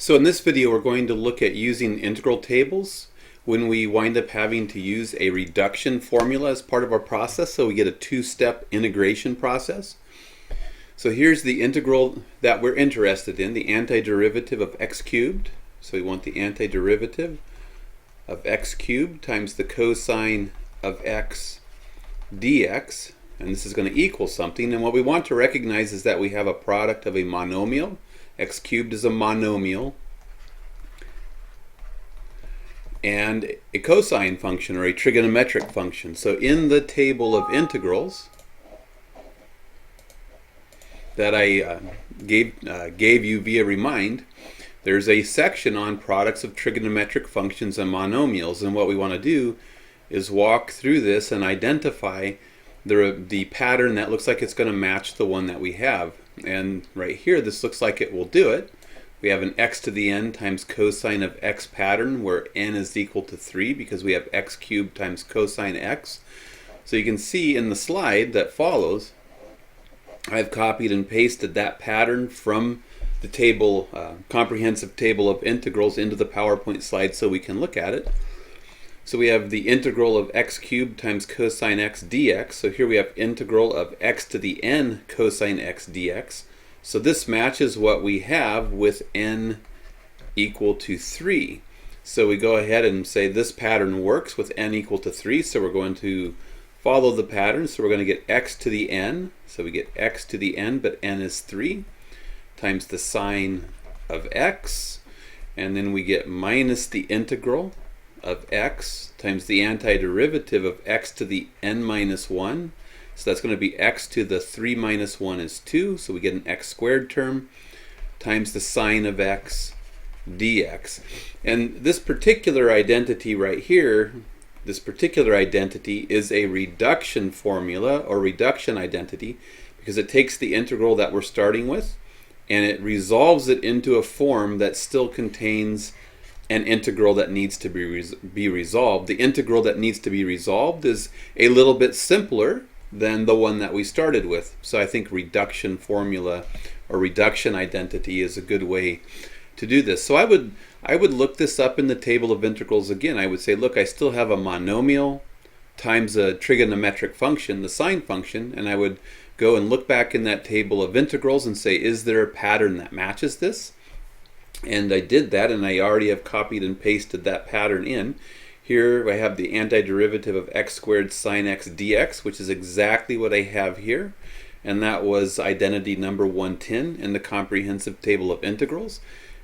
So in this video we're going to look at using integral tables when we wind up having to use a reduction formula as part of our process, so we get a two-step integration process. So here's the integral that we're interested in, the antiderivative of x cubed. So we want the antiderivative of x cubed times the cosine of x dx, and this is going to equal something. And what we want to recognize is that we have a product of a monomial. X cubed is a monomial, and a cosine function, or a trigonometric function. So in the table of integrals that I gave you via remind, there's a section on products of trigonometric functions and monomials, and what we want to do is walk through this and identify the pattern that looks like it's going to match the one that we have. And right here, this looks like it will do it. We have an x to the n times cosine of x pattern, where n is equal to 3 because we have x cubed times cosine x. So you can see in the slide that follows, I've copied and pasted that pattern from the table, comprehensive table of integrals, into the PowerPoint slide so we can look at it. So we have the integral of x cubed times cosine x dx. So here we have integral of x to the n cosine x dx. So this matches what we have with n equal to 3. So we go ahead and say this pattern works with n equal to 3. So we're going to follow the pattern. So we're going to get x to the n. So we get x to the n, but n is 3, times the sine of x. And then we get minus the integral of x times the antiderivative of x to the n minus 1. So that's going to be x to the 3 minus 1 is 2. So we get an x squared term times the sine of x dx. And this particular identity right here, this particular identity is a reduction formula or reduction identity, because it takes the integral that we're starting with and it resolves it into a form that still contains an integral that needs to be resolved. The integral that needs to be resolved is a little bit simpler than the one that we started with. So I think reduction formula or reduction identity is a good way to do this. So I would look this up in the table of integrals again. I would say, look, I still have a monomial times a trigonometric function, the sine function, and I would go and look back in that table of integrals and say, is there a pattern that matches this? And I did that, and I already have copied and pasted that pattern in. Here I have the antiderivative of x squared sine x dx, which is exactly what I have here. And that was identity number 110 in the comprehensive table of integrals.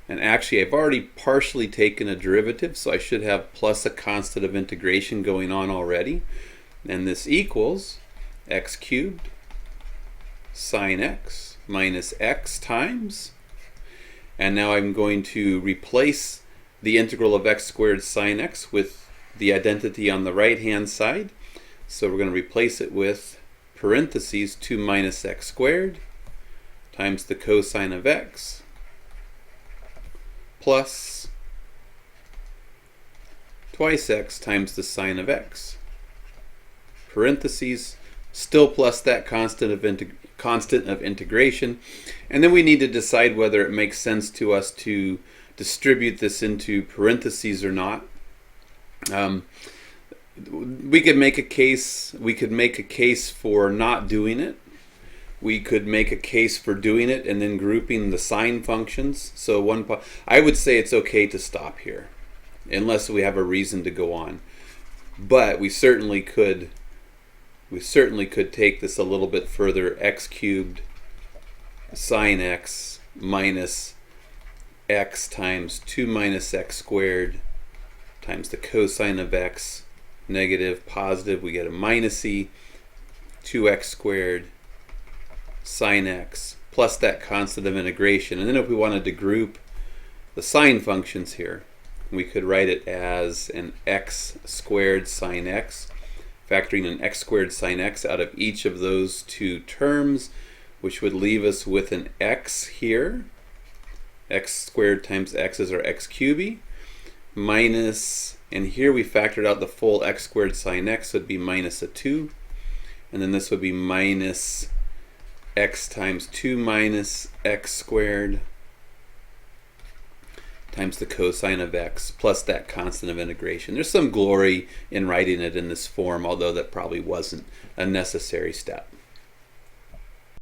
And actually I've already partially taken a derivative, so I should have plus a constant of integration going on already. And this equals x cubed sine x minus x times. And now I'm going to replace the integral of x squared sine x with the identity on the right hand side. So we're going to replace it with parentheses 2 minus x squared times the cosine of x plus twice x times the sine of x, parentheses, still plus that constant of integration. And then we need to decide whether it makes sense to us to distribute this into parentheses or not. We could make a case. We could make a case for not doing it. We could make a case for doing it and then grouping the sine functions. So I would say it's okay to stop here, unless we have a reason to go on. But we certainly could. We certainly could take this a little bit further. X cubed sine x minus x times 2 minus x squared times the cosine of x, negative, positive, we get a minus e, 2x squared sine x, plus that constant of integration. And then if we wanted to group the sine functions here, we could write it as an x squared sine x, factoring an x squared sine x out of each of those two terms, which would leave us with an x here. X squared times x is our x cubed, minus, and here we factored out the full x squared sine x, so it'd be minus a 2. And then this would be minus x times 2 minus x squared times the cosine of x plus that constant of integration. There's some glory in writing it in this form, although that probably wasn't a necessary step.